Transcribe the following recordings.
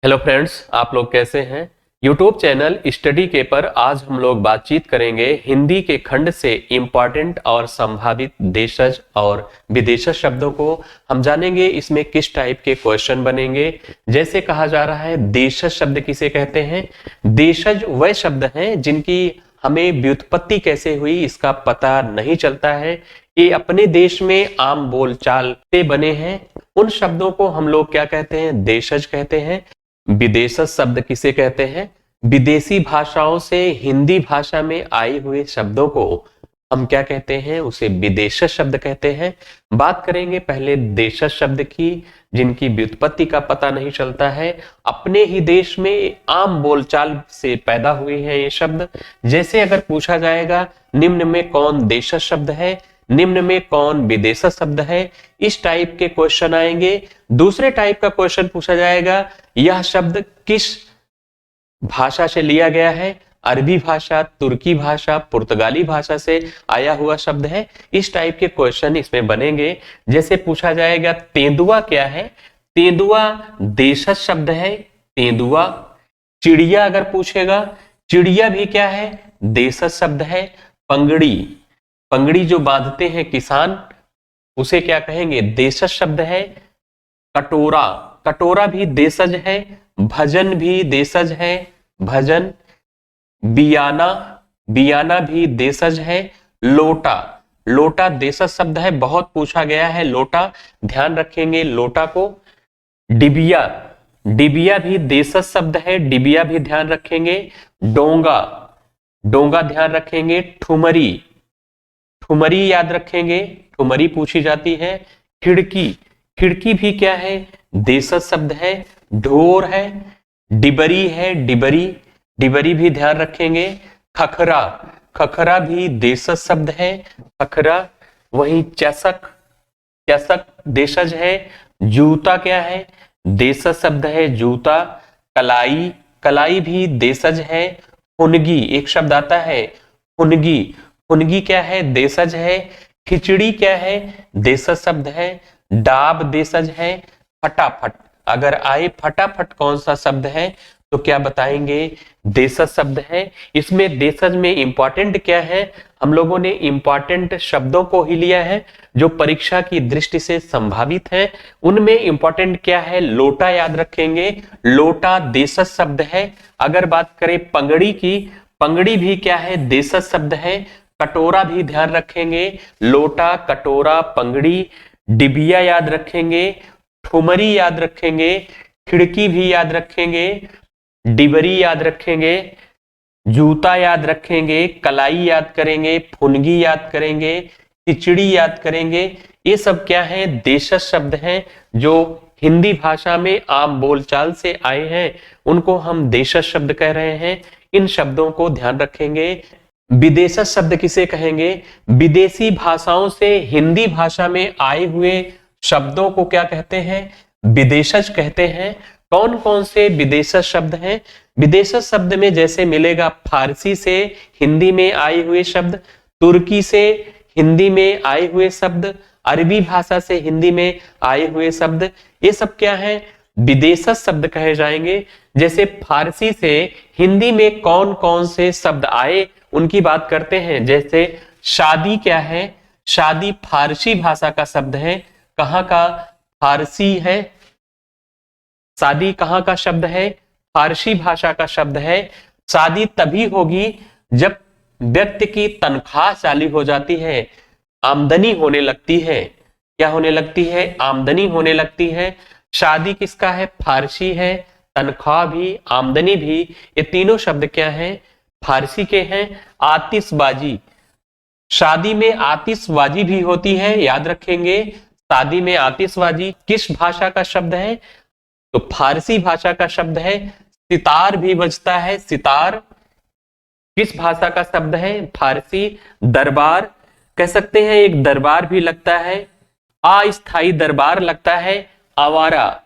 Hello friends, आप लोग कैसे हैं। यूट्यूब चैनल स्टडी के पर आज हम लोग बातचीत करेंगे हिंदी के खंड से इम्पॉर्टेंट और संभावित देशज और विदेशज शब्दों को हम जानेंगे। इसमें किस टाइप के क्वेश्चन बनेंगे। जैसे कहा जा रहा है देशज शब्द किसे कहते हैं। देशज वह शब्द हैं जिनकी हमें व्युत्पत्ति कैसे हुई इसका पता नहीं चलता है। ये अपने देश में आम बोलचाल से बने हैं। उन शब्दों को हम लोग क्या कहते हैं, देशज कहते हैं। विदेशज शब्द किसे कहते हैं, विदेशी भाषाओं से हिंदी भाषा में आए हुए शब्दों को हम क्या कहते हैं, उसे विदेशज शब्द कहते हैं। बात करेंगे पहले देशज शब्द की, जिनकी व्युत्पत्ति का पता नहीं चलता है। अपने ही देश में आम बोलचाल से पैदा हुए हैं ये शब्द। जैसे अगर पूछा जाएगा निम्न में कौन देशज शब्द है, निम्न में कौन विदेशज शब्द है, इस टाइप के क्वेश्चन आएंगे। दूसरे टाइप का क्वेश्चन पूछा जाएगा यह शब्द किस भाषा से लिया गया है, अरबी भाषा, तुर्की भाषा, पुर्तगाली भाषा से आया हुआ शब्द है। इस टाइप के क्वेश्चन इसमें बनेंगे। जैसे पूछा जाएगा तेंदुआ क्या है, तेंदुआ देशज शब्द है। तेंदुआ। चिड़िया अगर पूछेगा, चिड़िया भी क्या है, देशज शब्द है। पंगड़ी, पंगड़ी जो बांधते हैं किसान, उसे क्या कहेंगे, देशज शब्द है। कटोरा, कटोरा भी देशज है। भजन भी देशज है, भजन। बियाना, बियाना भी देशज है। लोटा, लोटा देशज शब्द है, बहुत पूछा गया है लोटा, ध्यान रखेंगे लोटा को। डिबिया, डिबिया भी देशज शब्द है, डिबिया भी ध्यान रखेंगे। डोंगा, डोंगा ध्यान रखेंगे। ठुमरी, ठुमरी याद रखेंगे, ठुमरी पूछी जाती है। खिड़की, खिड़की भी क्या है, देशज शब्द है। ढोर है, डिबरी है, डिबरी, डिबरी भी ध्यान रखेंगे। खखरा, खखरा भी देशज शब्द है, खखरा। वहीं चषक, चषक देशज है। जूता क्या है, देशज शब्द है, जूता। कलाई, कलाई भी देशज है। फुनगी, एक शब्द आता है फुनगी, फुनगी क्या है, देशज है। खिचड़ी क्या है, देशज शब्द है। डाब देशज है। फटाफट, अगर आए फटाफट कौन सा शब्द है तो क्या बताएंगे, देशज शब्द है। इसमें देशज में इंपॉर्टेंट क्या है, हम लोगों ने इंपॉर्टेंट शब्दों को ही लिया है जो परीक्षा की दृष्टि से संभावित है। उनमें इंपॉर्टेंट क्या है, लोटा याद रखेंगे, लोटा देशज शब्द है। अगर बात करें पंगड़ी की, पंगड़ी भी क्या है, देशज शब्द है। कटोरा भी ध्यान रखेंगे, लोटा, कटोरा, पंगड़ी। डिबिया याद रखेंगे, ठुमरी याद रखेंगे, खिड़की भी याद रखेंगे, डिबरी याद रखेंगे, जूता याद रखेंगे, कलाई याद करेंगे, फुनगी याद करेंगे, खिचड़ी याद करेंगे। ये सब क्या है, देशज शब्द हैं जो हिंदी भाषा में आम बोलचाल से आए हैं, उनको हम देशज शब्द कह रहे हैं। इन शब्दों को ध्यान रखेंगे। विदेशज शब्द किसे कहेंगे, विदेशी भाषाओं से हिंदी भाषा में आए हुए शब्दों को क्या कहते हैं, विदेशज कहते हैं। कौन कौन से विदेशज शब्द हैं, विदेशज शब्द में जैसे मिलेगा फारसी से हिंदी में आए हुए शब्द, तुर्की से हिंदी में आए हुए शब्द, अरबी भाषा से हिंदी में आए हुए शब्द, ये सब क्या है, विदेशज शब्द कहे जाएंगे। जैसे फारसी से हिंदी में कौन कौन से शब्द आए उनकी बात करते हैं। जैसे शादी क्या है, शादी फारसी भाषा का शब्द है। कहां का, फारसी है। शादी कहां का शब्द है, फारसी भाषा का शब्द है। शादी तभी होगी जब व्यक्ति की तनख्वाह चालू हो जाती है, आमदनी होने लगती है। क्या होने लगती है, आमदनी होने लगती है। शादी किसका है, फारसी है। तनख्वाह भी, आमदनी भी, ये तीनों शब्द क्या है, फारसी के हैं। आतिशबाजी, शादी में आतिशबाजी भी होती है, याद रखेंगे। शादी में आतिशबाजी किस भाषा का शब्द है, तो फारसी भाषा का शब्द है। सितार भी बजता है, सितार किस भाषा का शब्द है, फारसी। दरबार कह सकते हैं, एक दरबार भी लगता है, अस्थाई दरबार लगता है। आवारा,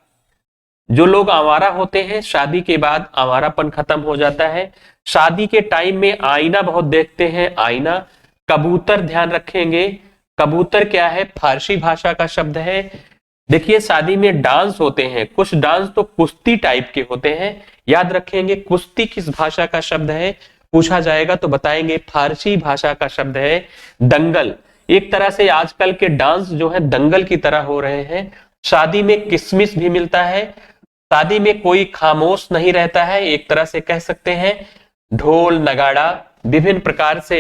जो लोग आवारा होते हैं शादी के बाद आवारापन खत्म हो जाता है। शादी के टाइम में आईना बहुत देखते हैं, आईना। कबूतर ध्यान रखेंगे, कबूतर क्या है, फारसी भाषा का शब्द है। देखिए शादी में डांस होते हैं, कुछ डांस तो कुश्ती टाइप के होते हैं, याद रखेंगे। कुश्ती किस भाषा का शब्द है पूछा जाएगा तो बताएंगे फारसी भाषा का शब्द है। दंगल, एक तरह से आजकल के डांस जो है दंगल की तरह हो रहे हैं। शादी में किसमिस भी मिलता है, शादी में कोई खामोश नहीं रहता है, एक तरह से कह सकते हैं। ढोल नगाड़ा विभिन्न प्रकार से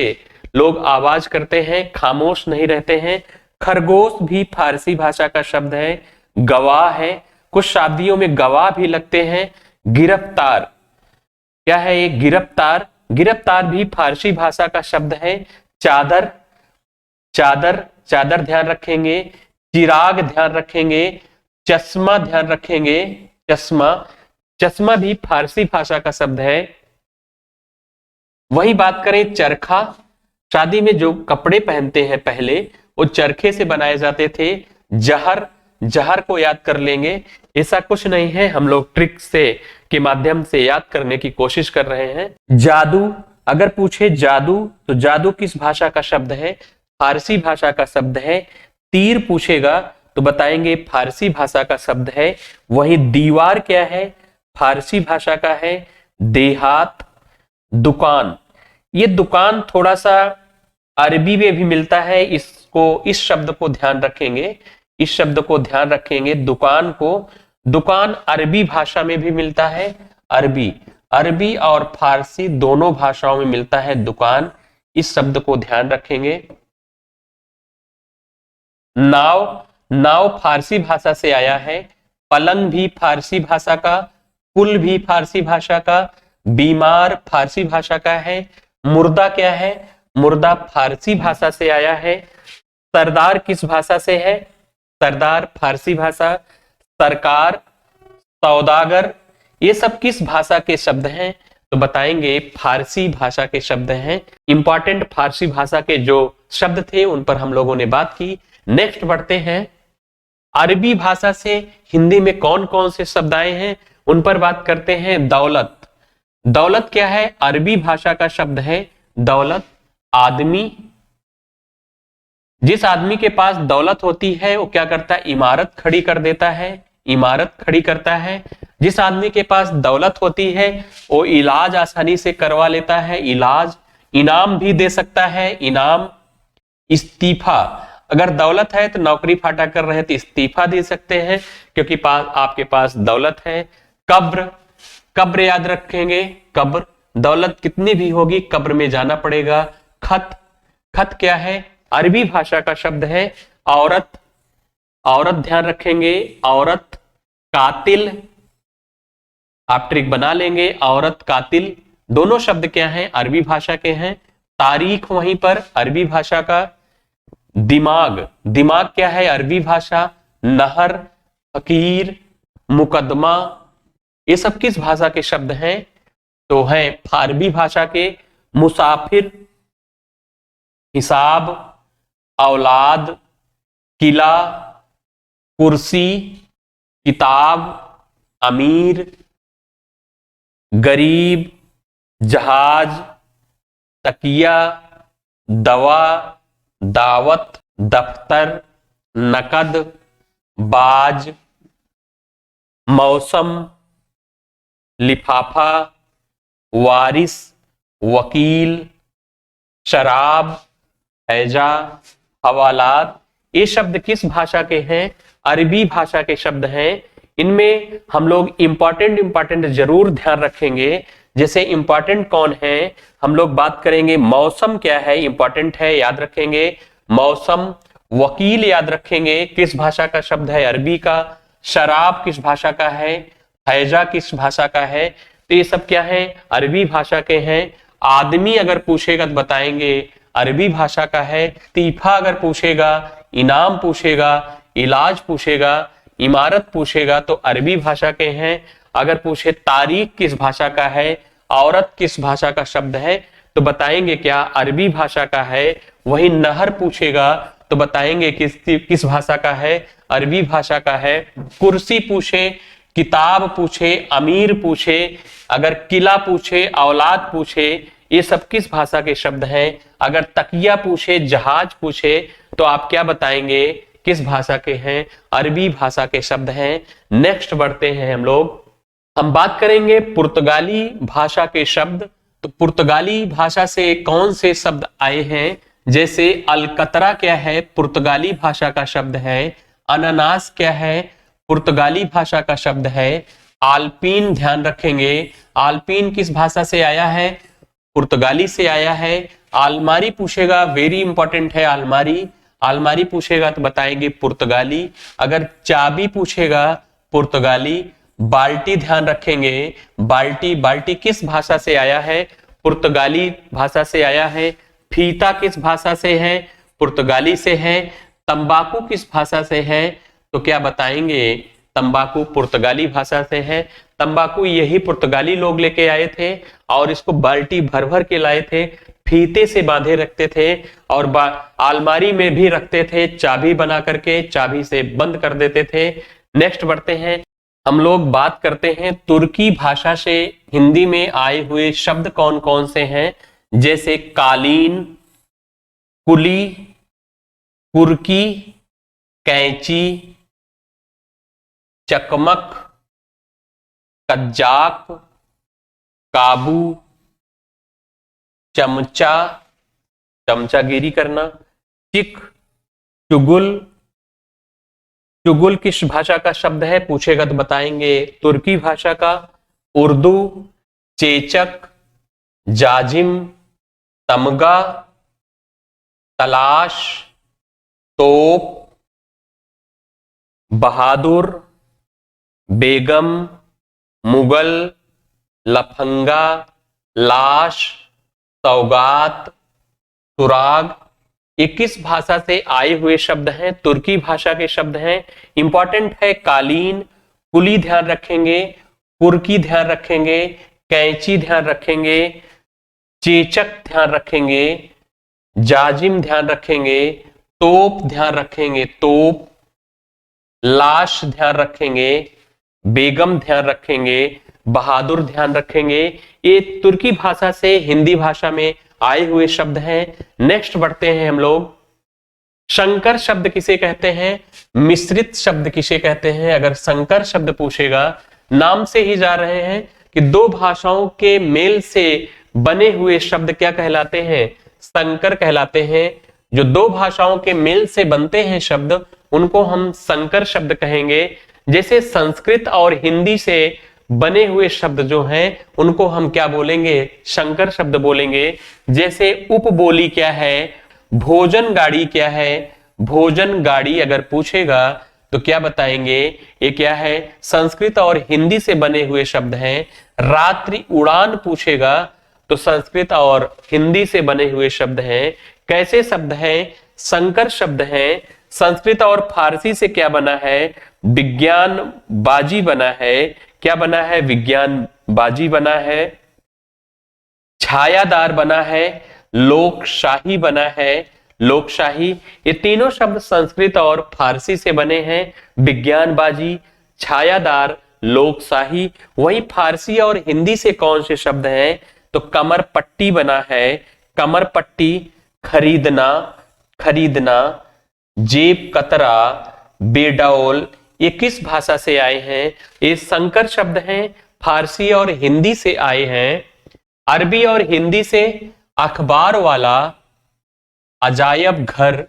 लोग आवाज करते हैं, खामोश नहीं रहते हैं। खरगोश भी फारसी भाषा का शब्द है। गवाह है, कुछ शादियों में गवाह भी लगते हैं। गिरफ्तार, क्या है ये गिरफ्तार, गिरफ्तार भी फारसी भाषा का शब्द है। चादर, चादर, चादर ध्यान रखेंगे। चिराग ध्यान रखेंगे। चश्मा ध्यान रखेंगे, चश्मा, चश्मा भी फारसी भाषा का शब्द है। वही बात करें चरखा, शादी में जो कपड़े पहनते हैं पहले वो चरखे से बनाए जाते थे। जहर, जहर को याद कर लेंगे, ऐसा कुछ नहीं है, हम लोग ट्रिक से के माध्यम से याद करने की कोशिश कर रहे हैं। जादू, अगर पूछे जादू तो जादू किस भाषा का शब्द है, फारसी भाषा का शब्द है। तीर पूछेगा तो बताएंगे फारसी भाषा का शब्द है। वही दीवार क्या है, फारसी भाषा का है। देहात, दुकान, ये दुकान थोड़ा सा अरबी में भी मिलता है, इसको, इस शब्द को ध्यान रखेंगे, इस शब्द को ध्यान रखेंगे। दुकान को, दुकान अरबी भाषा में भी मिलता है। अरबी, अरबी और फारसी दोनों भाषाओं में मिलता है दुकान, इस शब्द को ध्यान रखेंगे। नाव, नाव फारसी भाषा से आया है। पलंग भी फारसी भाषा का, पुल भी फारसी भाषा का। बीमार फारसी भाषा का है। मुर्दा क्या है, मुर्दा फारसी भाषा से आया है। सरदार किस भाषा से है, सरदार फारसी भाषा। सरकार, सौदागर, ये सब किस भाषा के शब्द हैं तो बताएंगे फारसी भाषा के शब्द हैं। इंपॉर्टेंट फारसी भाषा के जो शब्द थे उन पर हम लोगों ने बात की। नेक्स्ट बढ़ते हैं, अरबी भाषा से हिंदी में कौन कौन से शब्द आए हैं उन पर बात करते हैं। दौलत, दौलत क्या है, अरबी भाषा का शब्द है। दौलत, आदमी, जिस आदमी के पास दौलत होती है वो क्या करता है, इमारत खड़ी कर देता है, इमारत खड़ी करता है। जिस आदमी के पास दौलत होती है वो इलाज आसानी से करवा लेता है, इलाज। इनाम भी दे सकता है, इनाम। इस्तीफा, अगर दौलत है तो नौकरी फाटा कर रहे हैं तो इस्तीफा दे सकते हैं क्योंकि आपके पास दौलत है। कब्र, कब्र याद रखेंगे, कब्र, दौलत कितनी भी होगी कब्र में जाना पड़ेगा। खत, खत क्या है, अरबी भाषा का शब्द है। औरत, औरत ध्यान रखेंगे, औरत। कातिल, आप ट्रिक बना लेंगे, औरत कातिल, दोनों शब्द क्या हैं, अरबी भाषा के हैं। तारीख वहीं पर अरबी भाषा का। दिमाग, दिमाग क्या है, अरबी भाषा। नहर, फकीर, मुकदमा, ये सब किस भाषा के शब्द हैं तो हैं फारबी भाषा के। मुसाफिर, हिसाब, औलाद, किला, कुर्सी, किताब, अमीर, गरीब, जहाज, तकिया, दवा, दावत, दफ्तर, नकद, बाज, मौसम, लिफाफा, वारिस, वकील, शराब, हैजा, हवालात, ये शब्द किस भाषा के हैं, अरबी भाषा के शब्द हैं। इनमें हम लोग इंपॉर्टेंट जरूर ध्यान रखेंगे। जैसे इंपॉर्टेंट कौन है, हम लोग बात करेंगे मौसम क्या है, इंपॉर्टेंट है, याद रखेंगे मौसम। वकील याद रखेंगे, किस भाषा का शब्द है, अरबी का। शराब किस भाषा का है, हैजा किस भाषा का है, तो ये सब क्या है, अरबी भाषा के हैं। आदमी अगर पूछेगा तो बताएंगे अरबी भाषा का है। तीफा अगर पूछेगा, इनाम पूछेगा, इलाज पूछेगा, इमारत पूछेगा तो अरबी भाषा के हैं। अगर पूछे तारीख किस भाषा का है, औरत किस भाषा का शब्द है तो बताएंगे क्या, अरबी भाषा का है। वही नहर पूछेगा तो बताएंगे किस भाषा का है, अरबी भाषा का है। कुर्सी पूछे, किताब पूछे, अमीर पूछे, अगर किला पूछे, औलाद पूछे, ये सब किस भाषा के शब्द हैं। अगर तकिया पूछे, जहाज पूछे तो आप क्या बताएंगे, किस भाषा के हैं? अरबी भाषा के शब्द हैं। नेक्स्ट बढ़ते हैं हम बात करेंगे पुर्तगाली भाषा के शब्द। तो पुर्तगाली भाषा से कौन से शब्द आए हैं? जैसे अलकतरा क्या है? पुर्तगाली भाषा का शब्द है। अनानास क्या है? पुर्तगाली भाषा का शब्द है। आल्पीन ध्यान रखेंगे, आल्पीन किस भाषा से आया है? पुर्तगाली से आया है। आलमारी पूछेगा, वेरी इंपॉर्टेंट है आलमारी, आलमारी पूछेगा तो बताएंगे पुर्तगाली। अगर चाबी पूछेगा पुर्तगाली। बाल्टी ध्यान रखेंगे, बाल्टी, बाल्टी किस भाषा से आया है? पुर्तगाली भाषा से आया है। फीता किस भाषा से है? पुर्तगाली से है। तंबाकू किस भाषा से है? तो क्या बताएंगे? तंबाकू पुर्तगाली भाषा से है। तंबाकू यही पुर्तगाली लोग लेके आए थे और इसको बाल्टी भर भर के लाए थे, फीते से बांधे रखते थे और आलमारी में भी रखते थे, चाबी बना करके चाबी से बंद कर देते थे। नेक्स्ट बढ़ते हैं, हम लोग बात करते हैं तुर्की भाषा से हिंदी में आए हुए शब्द कौन कौन से हैं। जैसे कालीन, कुली, कुर्की, कैंची, चकमक, कज्जाक, काबू, चमचा, चमचागिरी करना, चिक, चुगुल। चुगुल किस भाषा का शब्द है पूछेगा तो बताएंगे तुर्की भाषा का। उर्दू, चेचक, जाजिम, तमगा, तलाश, तोप, बहादुर, बेगम, मुगल, लफंगा, लाश, सौगात, सुराग। ये किस भाषा से आए हुए शब्द हैं? तुर्की भाषा के शब्द हैं। इंपॉर्टेंट है कालीन, कुली ध्यान रखेंगे, कुर्की ध्यान रखेंगे, कैंची ध्यान रखेंगे, चेचक ध्यान रखेंगे, जाजिम ध्यान रखेंगे, तोप ध्यान रखेंगे, तोप, लाश ध्यान रखेंगे, बेगम ध्यान रखेंगे, बहादुर ध्यान रखेंगे। ये तुर्की भाषा से हिंदी भाषा में आए हुए शब्द हैं। नेक्स्ट बढ़ते हैं हम लोग, संकर शब्द किसे कहते हैं? मिश्रित शब्द किसे कहते हैं? अगर संकर शब्द पूछेगा, नाम से ही जा रहे हैं कि दो भाषाओं के मेल से बने हुए शब्द क्या कहलाते हैं? संकर कहलाते हैं। जो दो भाषाओं के मेल से बनते हैं शब्द, उनको हम संकर शब्द कहेंगे। जैसे संस्कृत और हिंदी से बने हुए शब्द जो हैं उनको हम क्या बोलेंगे? संकर शब्द बोलेंगे। जैसे उपबोली क्या है, भोजन गाड़ी क्या है? भोजन गाड़ी अगर पूछेगा तो क्या बताएंगे? ये क्या है? संस्कृत और हिंदी से बने हुए शब्द हैं। रात्रि उड़ान पूछेगा तो संस्कृत और हिंदी से बने हुए शब्द हैं। कैसे शब्द हैं? संकर शब्द हैं। संस्कृत और फारसी से क्या बना है? विज्ञान बाजी बना है। क्या बना है? विज्ञान बाजी बना है। छायादार बना है, लोकशाही बना है, लोकशाही। ये तीनों शब्द संस्कृत और फारसी से बने हैं। विज्ञानबाजी, छायादार, लोकशाही। वही फारसी और हिंदी से कौन से शब्द हैं? तो कमर पट्टी बना है, कमर पट्टी, खरीदना, खरीदना, जेब कतरा, बेडौल। ये किस भाषा से आए हैं? ये संकर शब्द हैं, फारसी और हिंदी से आए हैं। अरबी और हिंदी से अखबार वाला, अजायब घर,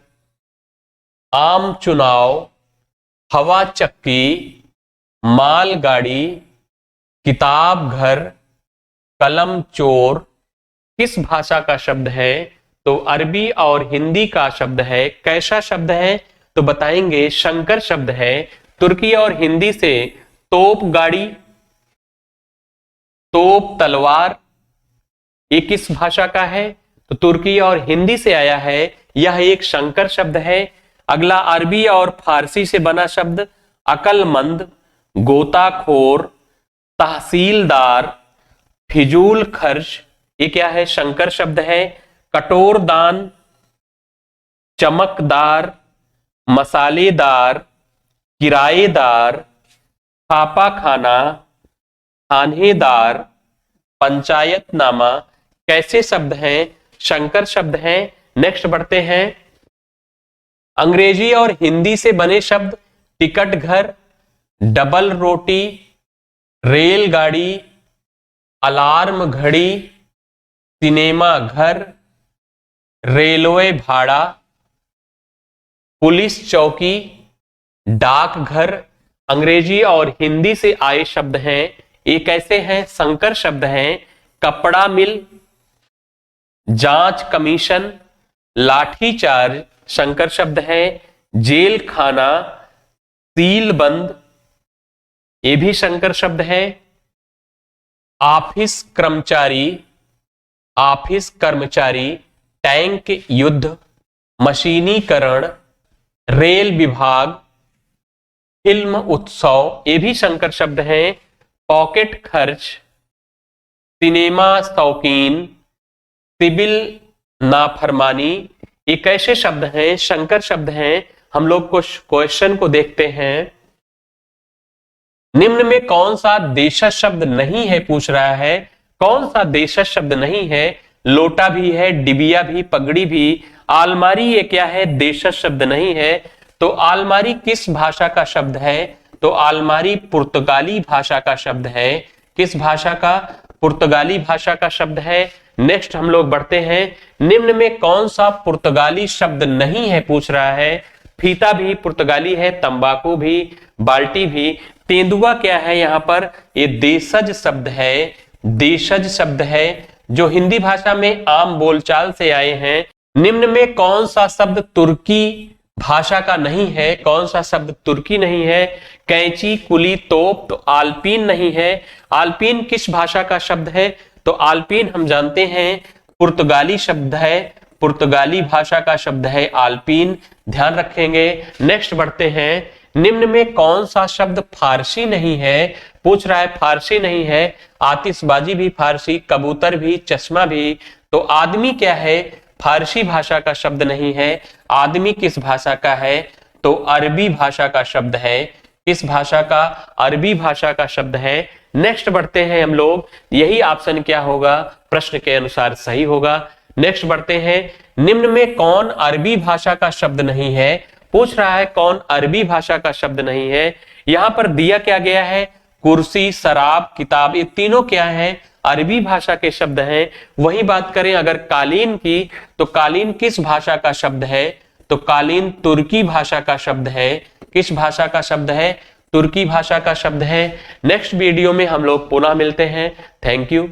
आम चुनाव, हवा चक्की, मालगाड़ी, किताब घर, कलम चोर। किस भाषा का शब्द है? तो अरबी और हिंदी का शब्द है। कैसा शब्द है? तो बताएंगे संकर शब्द है। तुर्की और हिंदी से तोप गाड़ी, तोप तलवार। ये किस भाषा का है? तो तुर्की और हिंदी से आया है। यह एक संकर शब्द है। अगला अरबी और फारसी से बना शब्द अकलमंद, गोताखोर, तहसीलदार, फिजूल खर्च। ये क्या है? संकर शब्द है। कटोरदान, चमकदार, मसालेदार, किराएदार, छापा खाना, थानेदार, पंचायतनामा। कैसे शब्द हैं? संकर शब्द हैं। नेक्स्ट बढ़ते हैं, अंग्रेजी और हिंदी से बने शब्द टिकट घर, डबल रोटी, रेलगाड़ी, अलार्म घड़ी, सिनेमा घर, रेलवे भाड़ा, पुलिस चौकी, डाकघर। अंग्रेजी और हिंदी से आए शब्द हैं, ये कैसे हैं? संकर शब्द हैं। कपड़ा मिल, जांच कमीशन, लाठीचार्ज संकर शब्द हैं। जेल खाना, सील बंद, ये भी संकर शब्द है। ऑफिस कर्मचारी, टैंक युद्ध, मशीनीकरण, रेल विभाग, फिल्म उत्सव, ये भी संकर शब्द हैं। पॉकेट खर्च, सिनेमा शौकीन, सिविल नाफरमानी, ये कैसे शब्द हैं? संकर शब्द हैं। हम लोग को क्वेश्चन को देखते हैं। निम्न में कौन सा देशज शब्द नहीं है, पूछ रहा है। कौन सा देशज शब्द नहीं है? लोटा भी है, डिबिया भी, पगड़ी भी। आलमारी ये क्या है? देशज शब्द नहीं है। तो आलमारी किस भाषा का शब्द है? तो आलमारी पुर्तगाली भाषा का शब्द है। किस भाषा का? पुर्तगाली भाषा का शब्द है। नेक्स्ट हम लोग बढ़ते हैं। निम्न में कौन सा पुर्तगाली शब्द नहीं है, पूछ रहा है। फीता भी पुर्तगाली है, तंबाकू भी, बाल्टी भी। तेंदुआ क्या है यहाँ पर? ये देशज शब्द है। देशज शब्द है जो हिंदी भाषा में आम बोलचाल से आए हैं। निम्न में कौन सा शब्द तुर्की भाषा का नहीं है? कौन सा शब्द तुर्की नहीं है? कैंची, कुली, तोप। तो आल्पीन नहीं है। आल्पीन किस भाषा का शब्द है? तो आल्पीन हम जानते हैं पुर्तगाली शब्द है। पुर्तगाली भाषा का शब्द है आल्पीन, ध्यान रखेंगे। नेक्स्ट बढ़ते हैं। निम्न में कौन सा शब्द फारसी नहीं है, पूछ रहा है। फारसी नहीं है। आतिशबाजी भी फारसी, कबूतर भी, चश्मा भी। तो आदमी क्या है? फारसी भाषा का शब्द नहीं है। आदमी किस भाषा का है? तो अरबी भाषा का शब्द है। किस भाषा का? अरबी भाषा का शब्द है। नेक्स्ट बढ़ते हैं हम लोग। यही ऑप्शन क्या होगा? प्रश्न के अनुसार सही होगा। नेक्स्ट बढ़ते हैं। निम्न में कौन अरबी भाषा का शब्द नहीं है, पूछ रहा है। कौन अरबी भाषा का शब्द नहीं है? यहां पर दिया क्या गया है? कुर्सी, शराब, किताब, ये तीनों क्या है? अरबी भाषा के शब्द हैं। वही बात करें अगर कालीन की, तो कालीन किस भाषा का शब्द है? तो कालीन तुर्की भाषा का शब्द है। किस भाषा का शब्द है? तुर्की भाषा का शब्द है। नेक्स्ट वीडियो में हम लोग पुनः मिलते हैं। Thank you.